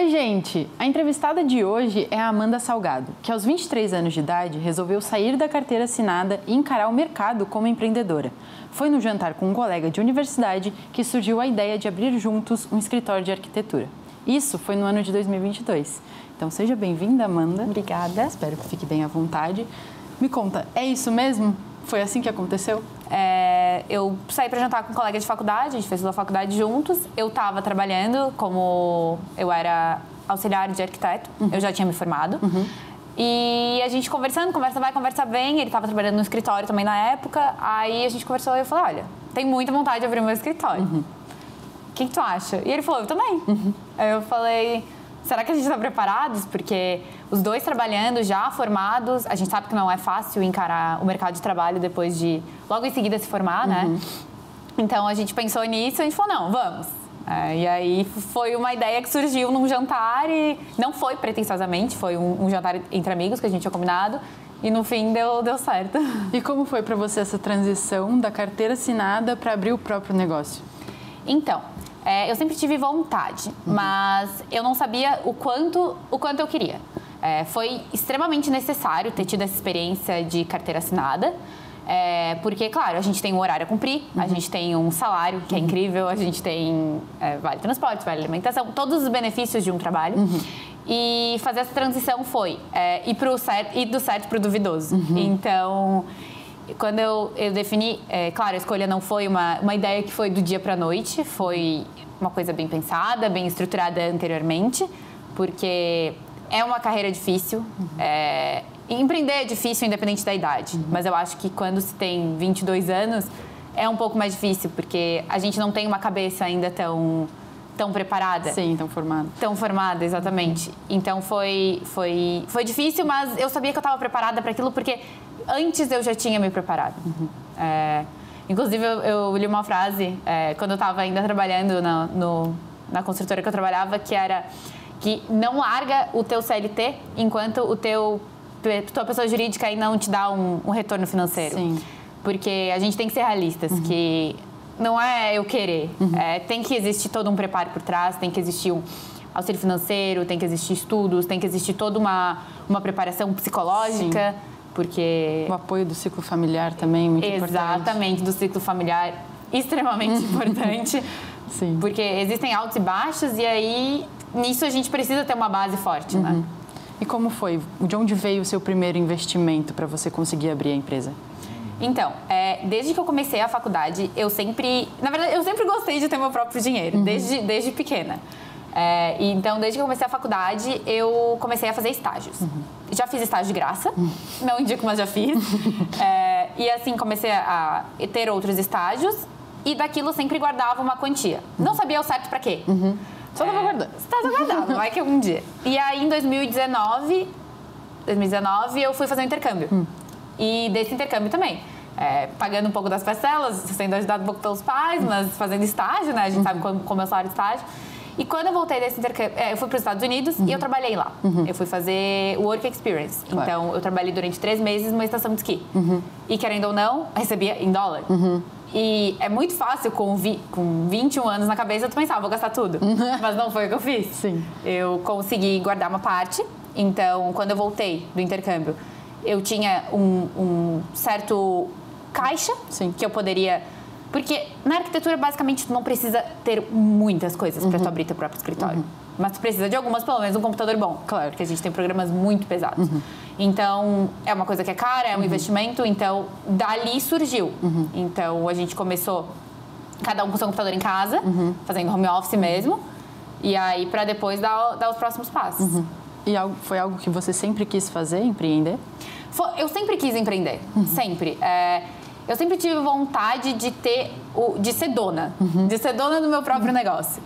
Oi, gente! A entrevistada de hoje é a Amanda Salgado, que aos 23 anos de idade resolveu sair da carteira assinada e encarar o mercado como empreendedora. Foi no jantar com um colega de universidade que surgiu a ideia de abrir juntos um escritório de arquitetura. Isso foi no ano de 2022. Então, seja bem-vinda, Amanda. Obrigada. Espero que fique bem à vontade. Me conta, é isso mesmo? Foi assim que aconteceu? Eu saí para jantar com um colega de faculdade, a gente fez a faculdade juntos. Eu estava trabalhando como... Eu era auxiliar de arquiteto, eu já tinha me formado. E a gente conversando, conversa vai, conversa vem. Ele estava trabalhando no escritório também na época. Aí a gente conversou e eu falei, olha, tenho muita vontade de abrir meu escritório. O que tu acha? E ele falou, eu também. Aí eu falei... Será que a gente está preparados? Porque os dois trabalhando, já formados, a gente sabe que não é fácil encarar o mercado de trabalho depois de, logo em seguida, se formar, né? Então, a gente pensou nisso e a gente falou, não, vamos. E aí, foi uma ideia que surgiu num jantar e não foi pretensiosamente, foi um jantar entre amigos que a gente tinha combinado e, no fim, deu certo. E como foi para você essa transição da carteira assinada para abrir o próprio negócio? Então... eu sempre tive vontade, mas eu não sabia o quanto eu queria. Foi extremamente necessário ter tido essa experiência de carteira assinada, porque, claro, a gente tem um horário a cumprir, a gente tem um salário que é incrível, a gente tem vale transporte, vale alimentação, todos os benefícios de um trabalho. E fazer essa transição foi ir do certo para o duvidoso. Então... Quando eu defini, claro, a escolha não foi uma ideia que foi do dia para a noite, foi uma coisa bem pensada, bem estruturada anteriormente, porque é uma carreira difícil, empreender é difícil independente da idade, mas eu acho que quando se tem 22 anos é um pouco mais difícil, porque a gente não tem uma cabeça ainda tão preparada. Sim, tão formada. Tão formada, exatamente. Então foi difícil, mas eu sabia que eu estava preparada para aquilo, porque antes eu já tinha me preparado. Inclusive, eu li uma frase quando eu estava ainda trabalhando na construtora que eu trabalhava, que era que não larga o teu CLT enquanto tua pessoa jurídica ainda não te dá um retorno financeiro. Sim. Porque a gente tem que ser realistas, que não é eu querer. Tem que existir todo um preparo por trás, tem que existir um auxílio financeiro, tem que existir estudos, tem que existir toda uma preparação psicológica. Sim. Porque... O apoio do ciclo familiar também, muito importante. Exatamente, do ciclo familiar, extremamente importante. Sim. Porque existem altos e baixos e aí, nisso a gente precisa ter uma base forte, né? E como foi? De onde veio o seu primeiro investimento para você conseguir abrir a empresa? Então, desde que eu comecei a faculdade, na verdade, eu sempre gostei de ter meu próprio dinheiro, desde pequena. Então, desde que eu comecei a faculdade, eu comecei a fazer estágios. Já fiz estágio de graça, não indico, mas já fiz. E assim, comecei a ter outros estágios e daquilo sempre guardava uma quantia. Não sabia ao certo pra quê. Só estava guardando. Estava guardando, vai que algum dia. E aí, em 2019, eu fui fazer um intercâmbio. E desse intercâmbio também. Pagando um pouco das parcelas, sendo ajudado um pouco pelos pais, mas fazendo estágio, né? A gente sabe como é o salário de estágio. E quando eu voltei desse intercâmbio, eu fui para os Estados Unidos e eu trabalhei lá. Eu fui fazer Work Experience. Claro. Então, eu trabalhei durante 3 meses numa estação de esqui. E, querendo ou não, recebia em dólar. E é muito fácil, com 21 anos na cabeça, tu pensava, vou gastar tudo. Mas não foi o que eu fiz. Sim. Eu consegui guardar uma parte. Então, quando eu voltei do intercâmbio, eu tinha um certo caixa. Sim. Que eu poderia... Porque na arquitetura, basicamente, tu não precisa ter muitas coisas para tu abrir teu próprio escritório. Mas tu precisa de algumas, pelo menos um computador bom. Claro. Porque a gente tem programas muito pesados. Então, é uma coisa que é cara, é um investimento. Então, dali surgiu. Então, a gente começou, cada um com seu computador em casa, fazendo home office mesmo. E aí, para depois dar os próximos passos. E foi algo que você sempre quis fazer, empreender? Eu sempre quis empreender. Sempre. Eu sempre tive vontade de ser dona. De ser dona do meu próprio negócio.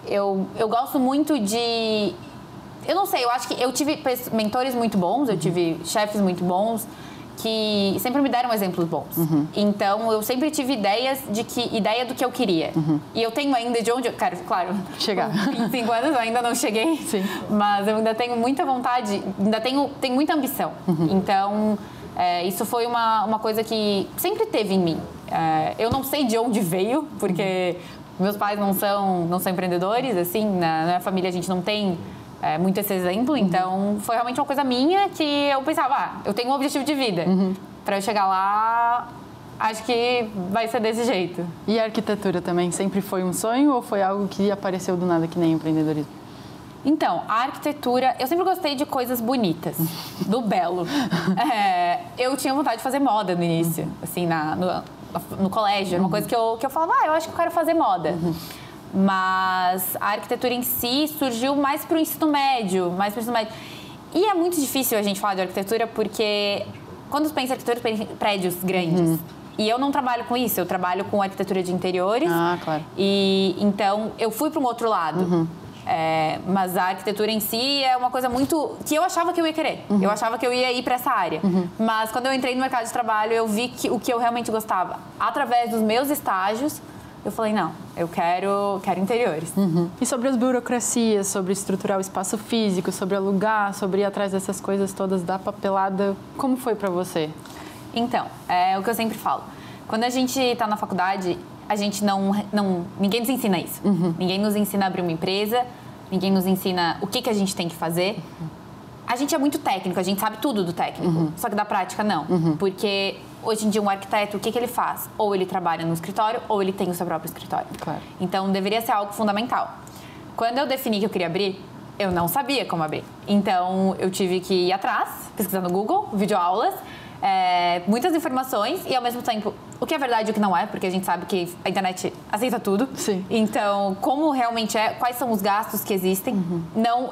Eu gosto muito de... Eu não sei, eu acho que eu tive mentores muito bons, eu tive chefes muito bons, que sempre me deram exemplos bons. Então, eu sempre tive ideia do que eu queria. E eu tenho ainda de onde eu quero, claro, chegar. Com 25 anos eu ainda não cheguei. Sim. Mas eu ainda tenho muita vontade, ainda tenho muita ambição. Então... isso foi uma coisa que sempre teve em mim. Eu não sei de onde veio, porque Meus pais não são empreendedores, assim, na minha família a gente não tem muito esse exemplo, então foi realmente uma coisa minha que eu pensava, eu tenho um objetivo de vida. Para eu chegar lá, acho que vai ser desse jeito. E a arquitetura também sempre foi um sonho ou foi algo que apareceu do nada que nem empreendedorismo? Então, a arquitetura, eu sempre gostei de coisas bonitas, do belo. Eu tinha vontade de fazer moda no início, assim, no colégio. Era uma coisa que eu falava, eu acho que eu quero fazer moda. Mas a arquitetura em si surgiu mais para o ensino médio, E é muito difícil a gente falar de arquitetura porque quando você pensa em arquitetura, pensa em prédios grandes. E eu não trabalho com isso, eu trabalho com arquitetura de interiores. Ah, claro. E então eu fui para um outro lado. Mas a arquitetura em si é uma coisa muito... que eu achava que eu ia querer. Eu achava que eu ia ir para essa área. Mas quando eu entrei no mercado de trabalho, eu vi que o que eu realmente gostava. Através dos meus estágios, eu falei, não, eu quero interiores. E sobre as burocracias, sobre estruturar o espaço físico, sobre alugar, sobre ir atrás dessas coisas todas da papelada, como foi para você? Então, é o que eu sempre falo. Quando a gente está na faculdade, a gente ninguém nos ensina isso. Ninguém nos ensina a abrir uma empresa, ninguém nos ensina o que a gente tem que fazer. A gente é muito técnico, a gente sabe tudo do técnico, só que da prática não. Porque hoje em dia um arquiteto, o que ele faz? Ou ele trabalha no escritório, ou ele tem o seu próprio escritório. Claro. Então, deveria ser algo fundamental. Quando eu defini que eu queria abrir, eu não sabia como abrir. Então, eu tive que ir atrás, pesquisar no Google, videoaulas, muitas informações e, ao mesmo tempo, o que é verdade e o que não é, porque a gente sabe que a internet aceita tudo. Sim. Então, como realmente é, quais são os gastos que existem,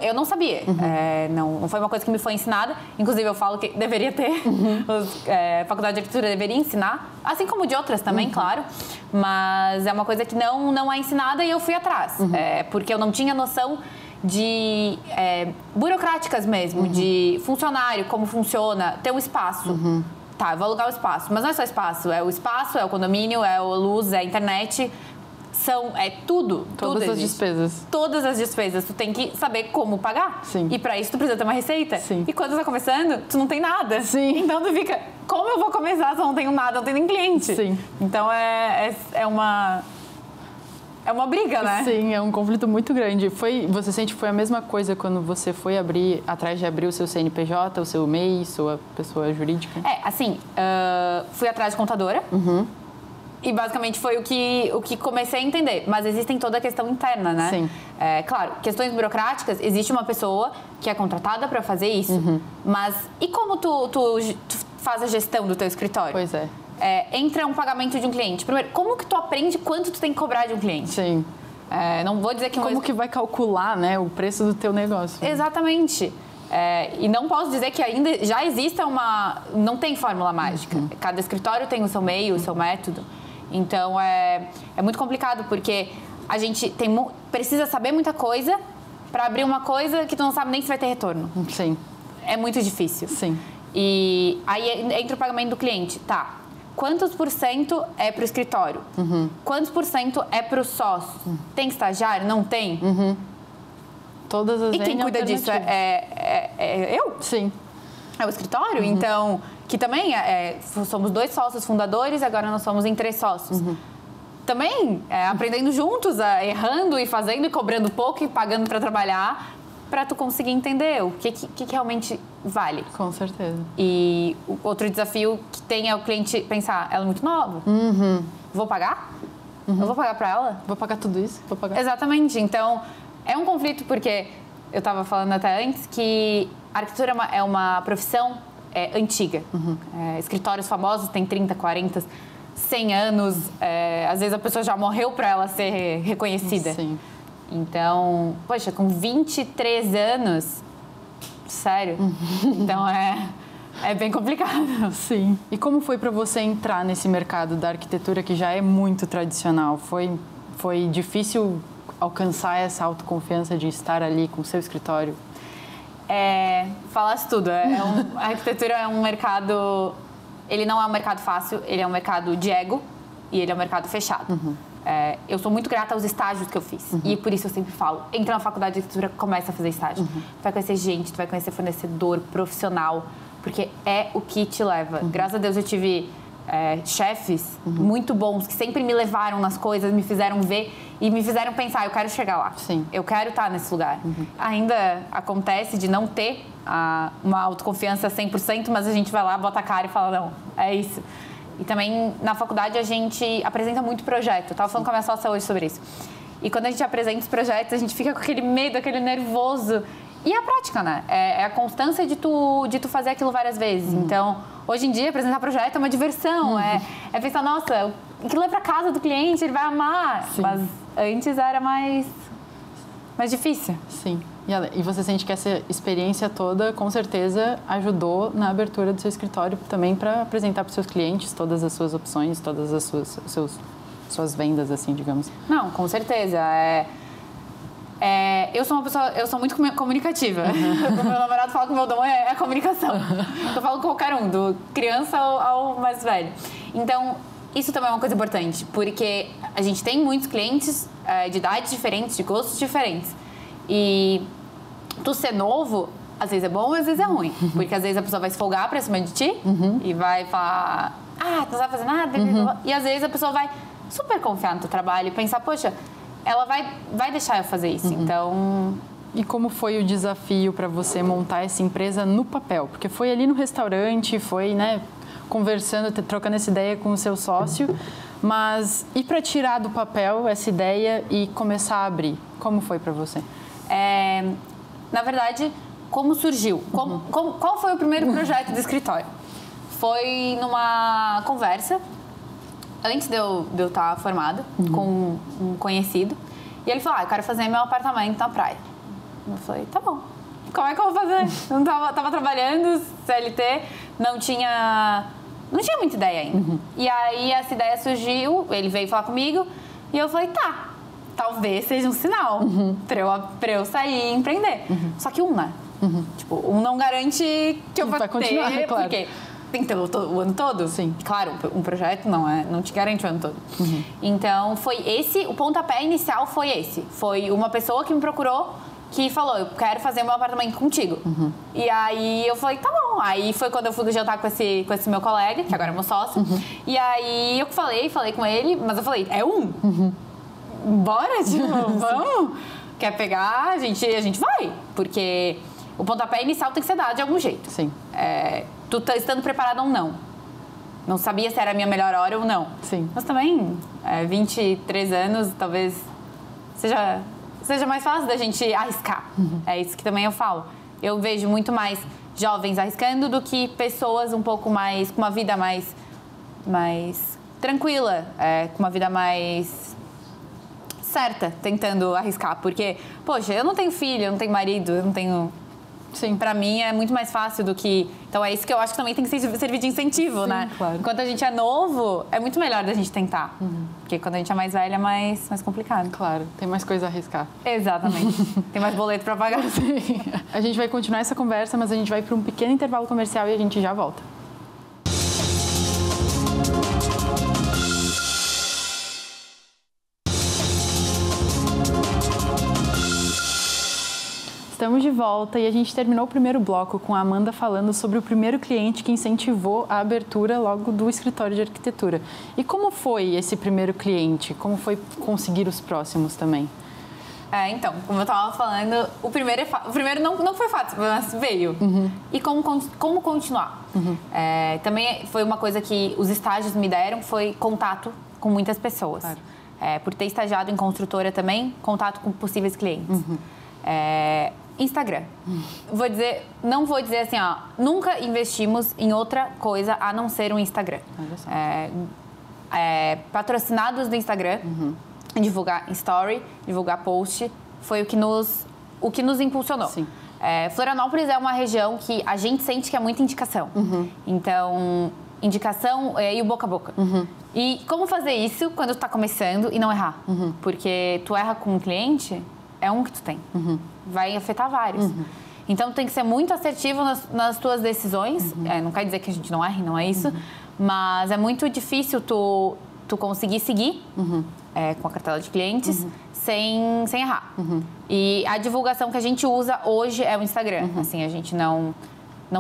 eu não sabia. Não foi uma coisa que me foi ensinada. Inclusive, eu falo que deveria ter. A faculdade de arquitetura deveria ensinar, assim como de outras também, claro. Mas é uma coisa que não é ensinada e eu fui atrás. Porque eu não tinha noção de burocráticas mesmo, de funcionário, como funciona, ter um espaço. Tá, eu vou alugar o espaço, mas não é só espaço, é o condomínio, é a luz, é a internet, tudo. Todas as despesas. Todas as despesas, tu tem que saber como pagar. Sim. E pra isso tu precisa ter uma receita. Sim. E quando tu tá começando, tu não tem nada. Sim. Então tu fica, como eu vou começar se eu não tenho nada, não tenho nem cliente? Sim. Então é uma briga, né? Sim, é um conflito muito grande. Você sente que foi a mesma coisa quando você foi atrás de abrir o seu CNPJ, o seu MEI, sua pessoa jurídica? Fui atrás de contadora. E basicamente foi o que comecei a entender. Mas existem toda a questão interna, né? Sim. Claro, questões burocráticas, existe uma pessoa que é contratada para fazer isso. Mas e como tu faz a gestão do teu escritório? Pois é. Entra um pagamento de um cliente. Primeiro, como que tu aprende quanto tu tem que cobrar de um cliente? Sim. Não vou dizer que... Como que vai calcular, né, o preço do teu negócio? Exatamente. E não posso dizer que ainda já exista não tem fórmula mágica. Cada escritório tem o seu meio, o seu método. Então, é muito complicado, porque a gente precisa saber muita coisa para abrir uma coisa que tu não sabe nem se vai ter retorno. Sim. É muito difícil. Sim. E aí entra o pagamento do cliente. Tá. Quantos por cento é para o escritório? Quantos por cento é para os sócios? Tem estagiário? Não tem? Todas as E quem cuida disso é eu? Sim. É o escritório? Então, que também somos 2 sócios fundadores, agora nós somos em 3 sócios. Também aprendendo juntos, errando e fazendo e cobrando pouco e pagando para trabalhar, para tu conseguir entender o que realmente vale. Com certeza. E o outro desafio que tem é o cliente pensar, ela é muito nova, vou pagar? Eu vou pagar para ela? Vou pagar tudo isso? Vou pagar. Exatamente. Então, é um conflito porque eu estava falando até antes que a arquitetura é uma profissão antiga. Escritórios famosos têm 30, 40, 100 anos. Às vezes a pessoa já morreu para ela ser reconhecida. Sim. Então, poxa, com 23 anos, sério. Então é bem complicado. Sim. E como foi para você entrar nesse mercado da arquitetura que já é muito tradicional? Foi difícil alcançar essa autoconfiança de estar ali com o seu escritório? Falasse tudo. A arquitetura é um mercado... Ele não é um mercado fácil, ele é um mercado de ego e ele é um mercado fechado. Eu sou muito grata aos estágios que eu fiz. E por isso eu sempre falo, entra na faculdade de arquitetura, começa a fazer estágio. Tu vai conhecer gente, tu vai conhecer fornecedor, profissional, porque é o que te leva. Graças a Deus eu tive chefes muito bons, que sempre me levaram nas coisas, me fizeram ver. e me fizeram pensar, eu quero chegar lá. Sim. Eu quero estar nesse lugar. Ainda acontece de não ter uma autoconfiança 100%, mas a gente vai lá, bota a cara e fala, não, é isso. E também, na faculdade, a gente apresenta muito projeto. Eu estava falando com a minha sócia hoje sobre isso. E quando a gente apresenta os projetos, a gente fica com aquele medo, aquele nervoso. E a prática, né? É a constância de tu fazer aquilo várias vezes. Então, hoje em dia, apresentar projeto é uma diversão. É pensar, nossa, aquilo é para casa do cliente, ele vai amar. Sim. Mas antes era mais difícil. Sim. E você sente que essa experiência toda, com certeza, ajudou na abertura do seu escritório também para apresentar para os seus clientes todas as suas opções, todas as suas vendas, assim, digamos. Não, com certeza. Eu sou muito comunicativa. O meu namorado fala que o meu dom é a comunicação. Eu falo com qualquer um, do criança ao mais velho. Então, isso também é uma coisa importante, porque a gente tem muitos clientes de idades diferentes, de gostos diferentes. E tu ser novo, às vezes é bom, às vezes é ruim. Porque às vezes a pessoa vai se folgar pra cima de ti e vai falar, tu não sabe fazer nada. E às vezes a pessoa vai super confiar no teu trabalho e pensar, poxa, ela vai deixar eu fazer isso. Então... E como foi o desafio para você montar essa empresa no papel? Porque foi ali no restaurante, foi, né, conversando, trocando essa ideia com o seu sócio, mas e para tirar do papel essa ideia e começar a abrir? Como foi para você? Na verdade, como surgiu? Qual foi o primeiro projeto do escritório? Foi numa conversa, antes de eu estar formada, com um conhecido. E ele falou, eu quero fazer meu apartamento na praia. Eu falei, tá bom. Como é que eu vou fazer? Eu não tava trabalhando, CLT, não tinha muita ideia ainda. E aí essa ideia surgiu, ele veio falar comigo e eu falei, talvez seja um sinal pra eu sair e empreender. Só que né? Tipo, não garante que eu vou ter, continuar, claro. Porque tem que ter o ano todo. Sim. Claro, um projeto não te garante o ano todo. Então, o pontapé inicial foi esse. Foi uma pessoa que me procurou, que falou, eu quero fazer meu apartamento contigo. E aí eu falei, tá bom. Aí foi quando eu fui jantar com esse meu colega, que agora é meu sócio. E aí eu falei com ele, mas eu falei, bora, tipo, vamos? Quer pegar? A gente vai. Porque o pontapé inicial tem que ser dado de algum jeito. Sim. Tu tá estando preparado ou não. Não sabia se era a minha melhor hora ou não. Sim. Mas também, 23 anos, talvez seja mais fácil da gente arriscar. É isso que também eu falo. Eu vejo muito mais jovens arriscando do que pessoas um pouco mais, com uma vida mais tranquila, com uma vida mais certa, tentando arriscar. Porque, poxa, eu não tenho filho, eu não tenho marido, eu não tenho... Sim. Pra mim é muito mais fácil do que... Então é isso que eu acho que também tem que servir de incentivo, sim, né? Claro. Enquanto a gente é novo, é muito melhor da gente tentar. Porque quando a gente é mais velha é mais complicado. Claro, tem mais coisa a arriscar. Exatamente. Tem mais boleto pra pagar. Sim. A gente vai continuar essa conversa, mas a gente vai para um pequeno intervalo comercial e a gente já volta. Estamos de volta e a gente terminou o primeiro bloco com a Amanda falando sobre o primeiro cliente que incentivou a abertura logo do escritório de arquitetura. E como foi esse primeiro cliente? Como foi conseguir os próximos também? Então, como eu estava falando, o primeiro não foi fácil, mas veio. E como continuar? Também foi uma coisa que os estágios me deram, foi contato com muitas pessoas. Claro. Por ter estagiado em construtora também, contato com possíveis clientes. Instagram. Não vou dizer assim, nunca investimos em outra coisa a não ser um Instagram. Patrocinados do Instagram, divulgar story, divulgar post, foi o que nos impulsionou. Sim. Florianópolis é uma região que a gente sente que é muita indicação. Então, indicação e o boca a boca. E como fazer isso quando tu tá começando e não errar? Porque tu erra com um cliente, é um que tu tem. Vai afetar vários. Então, tu tem que ser muito assertivo nas tuas decisões. Não quer dizer que a gente não erre, não é isso. Mas é muito difícil tu conseguir seguir com a cartela de clientes sem errar. E a divulgação que a gente usa hoje é o Instagram. Assim, a gente não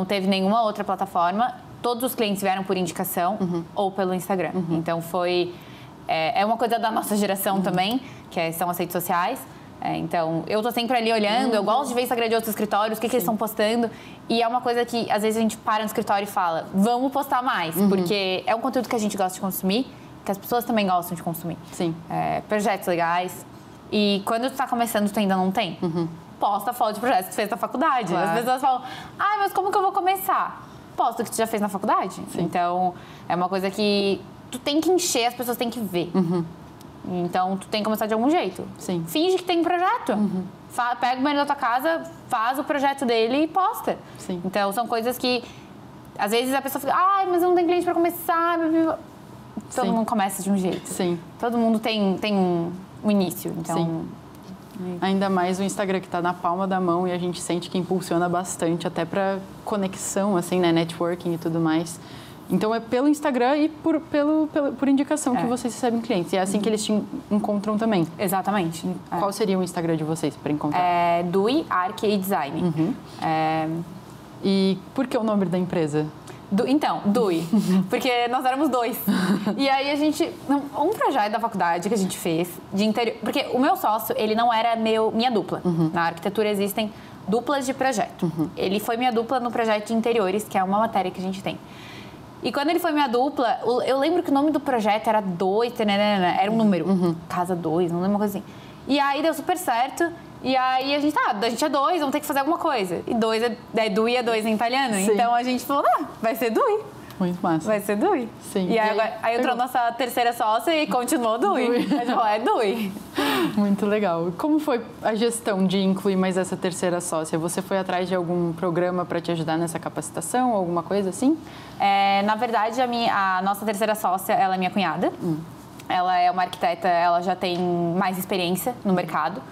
teve nenhuma outra plataforma. Todos os clientes vieram por indicação ou pelo Instagram. Então, foi é uma coisa da nossa geração também, são as redes sociais. Então, eu tô sempre ali olhando, eu gosto de ver Instagram de outros escritórios, o que eles estão postando. E é uma coisa que, às vezes, a gente para no escritório e fala, vamos postar mais, porque é um conteúdo que a gente gosta de consumir, que as pessoas também gostam de consumir. Sim. Projetos legais. E quando tu tá começando, tu ainda não tem, posta foto de projetos que tu fez na faculdade. Claro. As pessoas falam, mas como que eu vou começar? Posta o que tu já fez na faculdade. Sim. Então, é uma coisa que tu tem que encher, as pessoas têm que ver. Então, tu tem que começar de algum jeito. Sim. Finge que tem um projeto. Pega o banheiro da tua casa, faz o projeto dele e posta. Sim. Então, são coisas que, às vezes, a pessoa fica, mas eu não tenho cliente para começar. Todo mundo começa de um jeito. Sim. Todo mundo tem um início. Então, sim. Ainda mais o Instagram que está na palma da mão e a gente sente que impulsiona bastante, até para conexão, assim, né? Networking e tudo mais. Então, é pelo Instagram e por indicação que vocês recebem clientes. E é assim que eles te encontram também. Exatamente. Qual seria o Instagram de vocês para encontrar? Dui, Arc e Design. E por que o nome da empresa? Então, Dui. Porque nós éramos 2. E aí a gente... Um projeto da faculdade que a gente fez de interior... Porque o meu sócio, ele não era minha dupla. Na arquitetura existem duplas de projeto. Ele foi minha dupla no projeto de interiores, que é uma matéria que a gente tem. E quando ele foi minha dupla, eu lembro que o nome do projeto era 2, era um número. Casa 2, não lembro uma coisa assim. E aí deu super certo. E aí a gente é 2, vamos ter que fazer alguma coisa. E 2 Dui é 2 em italiano. Sim. Então a gente falou, vai ser Dui. Muito massa. Vai ser Dui. Sim. E aí entrou nossa terceira sócia e continuou Dui. A gente falou, Dui. Muito legal. Como foi a gestão de incluir mais essa terceira sócia? Você foi atrás de algum programa para te ajudar nessa capacitação, alguma coisa assim? Na verdade, a nossa terceira sócia, ela é minha cunhada. Ela é uma arquiteta, ela já tem mais experiência no mercado.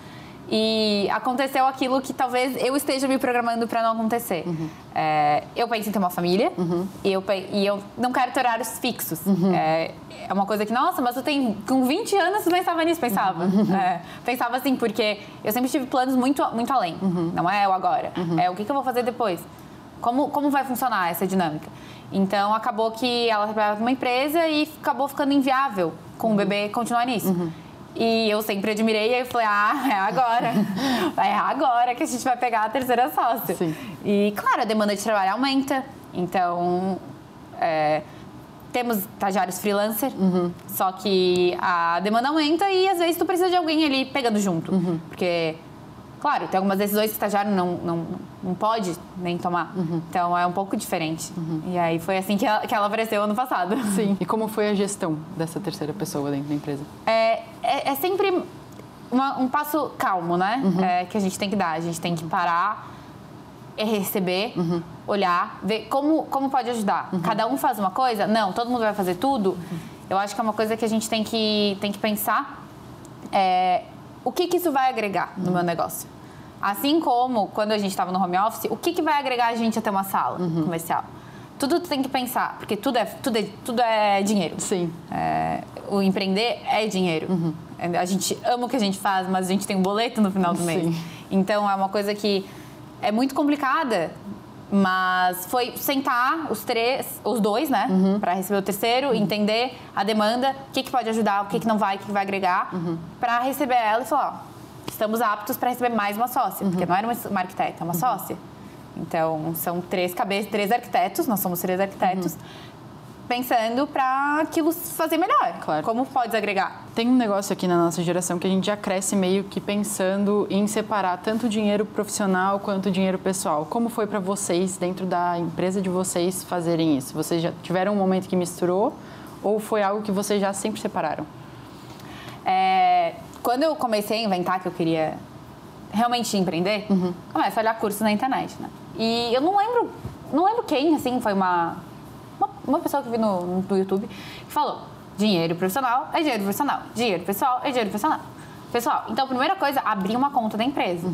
E aconteceu aquilo que talvez eu esteja me programando para não acontecer. Eu penso em ter uma família e eu não quero ter horários fixos. É uma coisa que, nossa, mas com 20 anos tu pensava nisso, pensava. Pensava assim, porque eu sempre tive planos muito, muito além. Não é o agora. É o que eu vou fazer depois. Como vai funcionar essa dinâmica? Então, acabou que ela trabalhava numa empresa e acabou ficando inviável com o bebê continuar nisso. E eu sempre admirei, e aí eu falei, é agora. É agora que a gente vai pegar a terceira sócia. Sim. E, claro, a demanda de trabalho aumenta. Então, temos estagiários freelancer, só que a demanda aumenta e, às vezes, tu precisa de alguém ali pegando junto. Porque, claro, tem algumas decisões que o estagiário não pode nem tomar. Então, é um pouco diferente. E aí, foi assim que ela apareceu ano passado. Sim. E como foi a gestão dessa terceira pessoa dentro da empresa? É sempre um passo calmo, né? Que a gente tem que dar. A gente tem que parar, receber, olhar, ver como pode ajudar. Cada um faz uma coisa? Não, todo mundo vai fazer tudo? Eu acho que é uma coisa que a gente tem que pensar. O que isso vai agregar no meu negócio? Assim como quando a gente estava no home office, o que vai agregar a gente a ter uma sala comercial? Tudo tu tem que pensar, porque tudo é dinheiro. Sim. O empreender é dinheiro. A gente ama o que a gente faz, mas a gente tem um boleto no final do mês. Sim. Então, é uma coisa que é muito complicada, mas foi sentar os dois, né? Para receber o terceiro, entender a demanda, o que pode ajudar, o que não vai, o que vai agregar, para receber ela e falar, estamos aptos para receber mais uma sócia, porque não era uma arquiteta, é uma sócia. Então, são 3 arquitetos, nós somos 3 arquitetos, pensando para aquilo fazer melhor. Claro. Como pode agregar? Tem um negócio aqui na nossa geração que a gente já cresce meio que pensando em separar tanto o dinheiro profissional quanto o dinheiro pessoal. Como foi para vocês, dentro da empresa de vocês, fazerem isso? Vocês já tiveram um momento que misturou ou foi algo que vocês já sempre separaram? Quando eu comecei a inventar que eu queria realmente empreender, começo a olhar cursos na internet, né? E eu não lembro quem, assim, foi uma pessoa que vi no YouTube que falou, dinheiro profissional é dinheiro profissional, dinheiro pessoal é dinheiro profissional. Pessoal, então, a primeira coisa, abrir uma conta da empresa.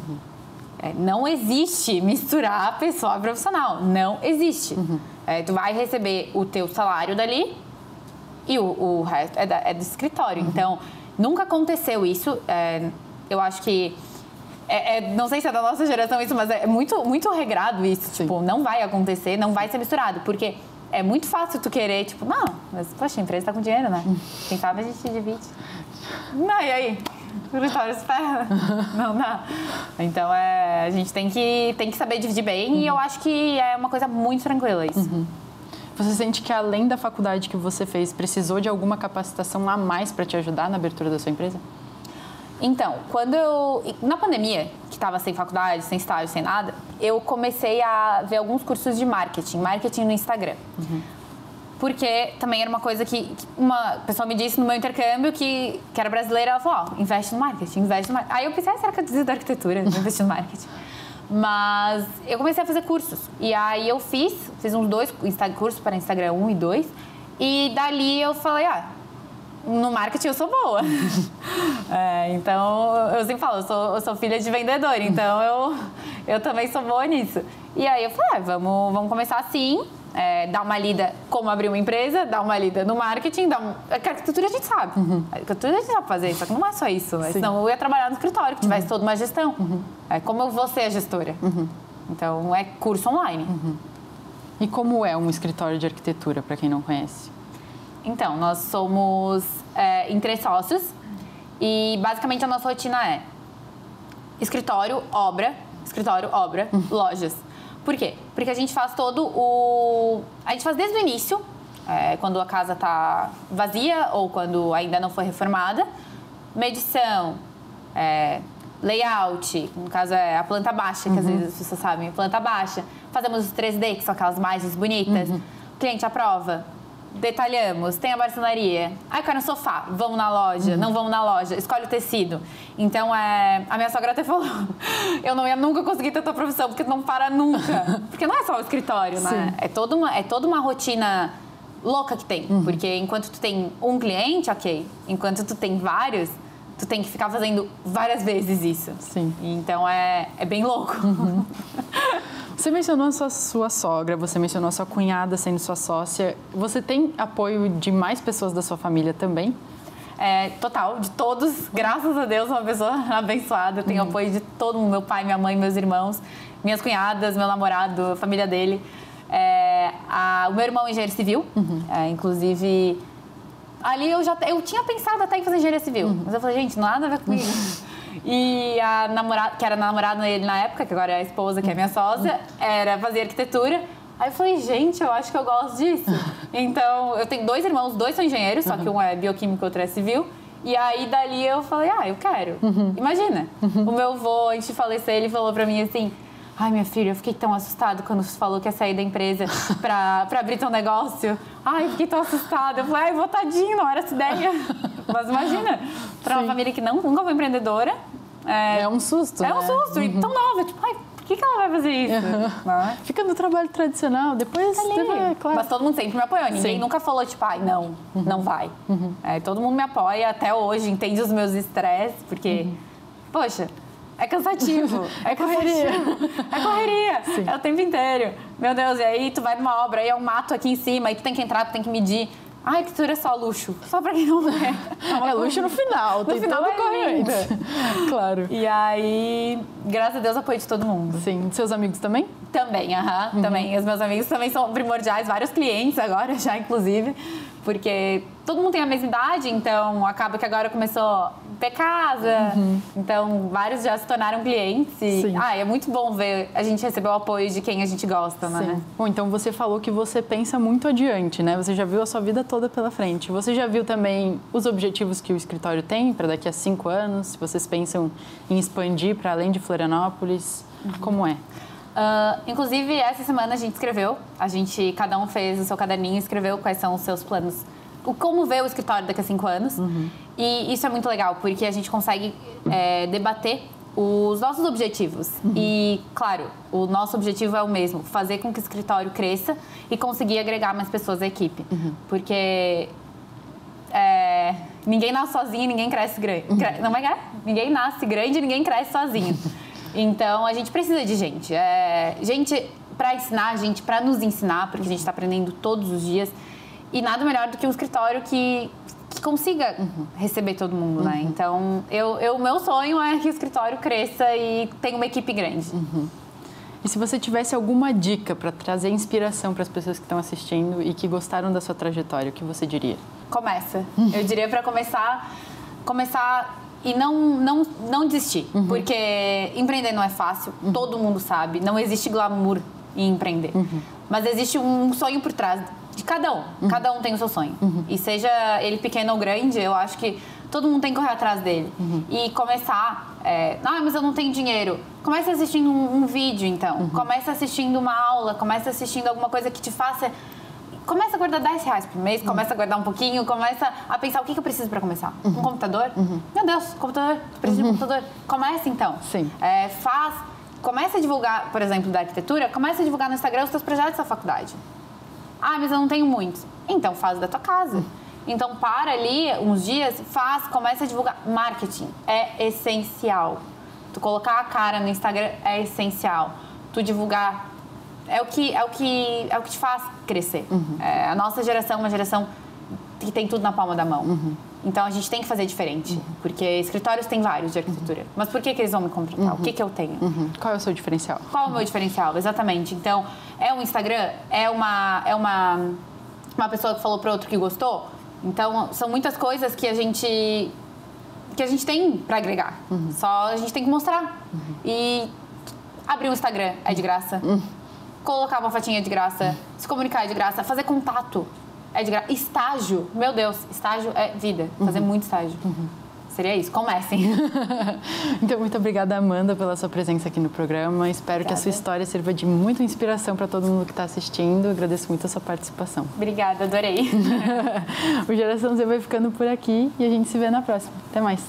Não existe misturar pessoal e profissional, não existe. Tu vai receber o teu salário dali e o resto é do escritório. Então, nunca aconteceu isso. Eu acho que não sei se é da nossa geração isso, mas é muito, muito regrado isso. Sim. Tipo, não vai acontecer, não vai ser misturado. Porque é muito fácil tu querer, tipo, não, mas, poxa, a empresa tá com dinheiro, né? Quem sabe a gente divide. Não, e aí? O escritório se ferra? Não dá. Então, a gente tem que saber dividir bem e eu acho que é uma coisa muito tranquila isso. Você sente que além da faculdade que você fez, precisou de alguma capacitação a mais para te ajudar na abertura da sua empresa? Então, na pandemia, que estava sem faculdade, sem estágio, sem nada, eu comecei a ver alguns cursos de marketing no Instagram. Porque também era uma coisa que uma pessoa me disse no meu intercâmbio que era brasileira, ela falou, investe no marketing, investe no marketing. Aí eu pensei, será que eu desisto da arquitetura, investir no marketing? Mas eu comecei a fazer cursos. E aí eu fiz uns 2 cursos para Instagram 1 e 2. E dali eu falei, no marketing eu sou boa. Então, eu sempre falo, eu sou filha de vendedor, então eu também sou boa nisso. E aí eu falei, vamos começar assim, dar uma lida como abrir uma empresa, dar uma lida no marketing, a arquitetura a gente sabe. A arquitetura a gente sabe fazer, só que não é só isso. Senão eu ia trabalhar no escritório, que tivesse toda uma gestão. Como eu vou ser a gestora? Então, é curso online. E como é um escritório de arquitetura, para quem não conhece? Então, nós somos em 3 sócios e basicamente a nossa rotina é escritório, obra, lojas. Por quê? Porque a gente faz a gente faz desde o início, quando a casa está vazia ou quando ainda não foi reformada, medição, layout, no caso é a planta baixa, que às vezes as pessoas sabem, a planta baixa. Fazemos os 3D, que são aquelas imagens bonitas. O cliente aprova. Detalhamos, tem a marcenaria. Eu quero no sofá, vamos na loja, não vamos na loja, escolhe o tecido. Então, a minha sogra até falou, eu não ia nunca conseguir ter tua profissão, porque não para nunca. Porque não é só o escritório, né? É toda uma rotina louca que tem. Porque enquanto tu tem um cliente, ok. Enquanto tu tem vários, tu tem que ficar fazendo várias vezes isso. Sim. Então, é bem louco. Você mencionou a sua sogra, você mencionou a sua cunhada sendo sua sócia. Você tem apoio de mais pessoas da sua família também? Total, de todos. Graças a Deus, uma pessoa abençoada. Eu tenho apoio de todo mundo, meu pai, minha mãe, meus irmãos, minhas cunhadas, meu namorado, a família dele. O meu irmão é engenheiro civil, inclusive... Ali eu tinha pensado até em fazer engenharia civil, mas eu falei, gente, não há nada a ver comigo. E a namorada, que era namorada dele na época, que agora é a esposa, que é minha sócia, fazia arquitetura. Aí eu falei, gente, eu acho que eu gosto disso. Então, eu tenho 2 irmãos, 2 são engenheiros, só que um é bioquímico e outro é civil. E aí, dali, eu falei, eu quero. Imagina, o meu avô, antes de falecer, ele falou pra mim assim... Ai, minha filha, eu fiquei tão assustada quando você falou que ia sair da empresa pra abrir teu negócio. Ai, eu fiquei tão assustada. Eu falei, vô, tadinho, não era essa ideia. Mas imagina, pra uma família que nunca foi empreendedora... É um susto, É um susto, e tão nova. Tipo, ai, por que ela vai fazer isso? Fica no trabalho tradicional, depois... Claro. Mas todo mundo sempre me apoiou. Ninguém nunca falou, tipo, não, não vai. Todo mundo me apoia até hoje, entende os meus estresses, porque, poxa... É cansativo, é correria. É correria, é o tempo inteiro. Meu Deus, e aí tu vai numa obra, aí é um mato aqui em cima, aí tu tem que entrar, tu tem que medir. A arquitetura é só luxo, só pra quem não vê. É luxo no final, tem todo o corrente. Claro. E aí, graças a Deus, apoio de todo mundo. Sim, seus amigos também? Também, também. Os meus amigos também são primordiais, vários clientes agora já, inclusive. Porque todo mundo tem a mesma idade, então acaba que agora começou a ter casa. Então, vários já se tornaram clientes. E, é muito bom ver a gente receber o apoio de quem a gente gosta, né? Bom, então você falou que você pensa muito adiante, né? Você já viu a sua vida toda pela frente. Você já viu também os objetivos que o escritório tem para daqui a 5 anos? Se vocês pensam em expandir para além de Florianópolis, como é? Inclusive, essa semana a gente escreveu, cada um fez o seu caderninho e escreveu quais são os seus planos, como vê o escritório daqui a 5 anos. E isso é muito legal, porque a gente consegue debater os nossos objetivos. E, claro, o nosso objetivo é o mesmo, fazer com que o escritório cresça e conseguir agregar mais pessoas à equipe. Porque ninguém nasce sozinho, ninguém cresce grande. Não é? Ninguém nasce grande, ninguém cresce sozinho. Então, a gente precisa de gente. Gente para ensinar, gente para nos ensinar, porque a gente está aprendendo todos os dias. E nada melhor do que um escritório que consiga receber todo mundo, né? Então, o meu sonho é que o escritório cresça e tenha uma equipe grande. E se você tivesse alguma dica para trazer inspiração para as pessoas que estão assistindo e que gostaram da sua trajetória, o que você diria? Começa. Eu diria para começar e não desistir. Porque empreender não é fácil, todo mundo sabe. Não existe glamour em empreender. Mas existe um sonho por trás de cada um. Cada um tem o seu sonho. E seja ele pequeno ou grande, eu acho que todo mundo tem que correr atrás dele. E começar... mas eu não tenho dinheiro. Comece assistindo um vídeo, então. Comece assistindo uma aula. Comece assistindo alguma coisa que te faça... Começa a guardar R$10 por mês, começa a guardar um pouquinho, começa a pensar o que eu preciso para começar. Um computador? Meu Deus, computador, preciso de um computador. Comece então. Sim. Comece a divulgar, por exemplo, da arquitetura, comece a divulgar no Instagram os seus projetos da faculdade. Ah, mas eu não tenho muitos. Então faz da tua casa. Então para ali uns dias, comece a divulgar. Marketing é essencial. Tu colocar a cara no Instagram é essencial. Tu divulgar é o que te faz crescer. A nossa geração é uma geração que tem tudo na palma da mão. Então a gente tem que fazer diferente, porque escritórios tem vários de arquitetura. Mas por que eles vão me contratar? O que eu tenho? Qual é o seu diferencial? Qual é o meu diferencial? Exatamente. Então, é um Instagram? É uma pessoa que falou para outro que gostou? Então, são muitas coisas que a gente tem para agregar. Só a gente tem que mostrar. E abrir um Instagram é de graça. Colocar uma fotinha é de graça. Se comunicar é de graça. Fazer contato é de graça. Estágio, meu Deus, estágio é vida. Fazer muito estágio. Seria isso, comecem. Então, muito obrigada, Amanda, pela sua presença aqui no programa. Espero que a sua história sirva de muita inspiração para todo mundo que está assistindo. Agradeço muito a sua participação. Obrigada, adorei. O Geração Z vai ficando por aqui e a gente se vê na próxima. Até mais.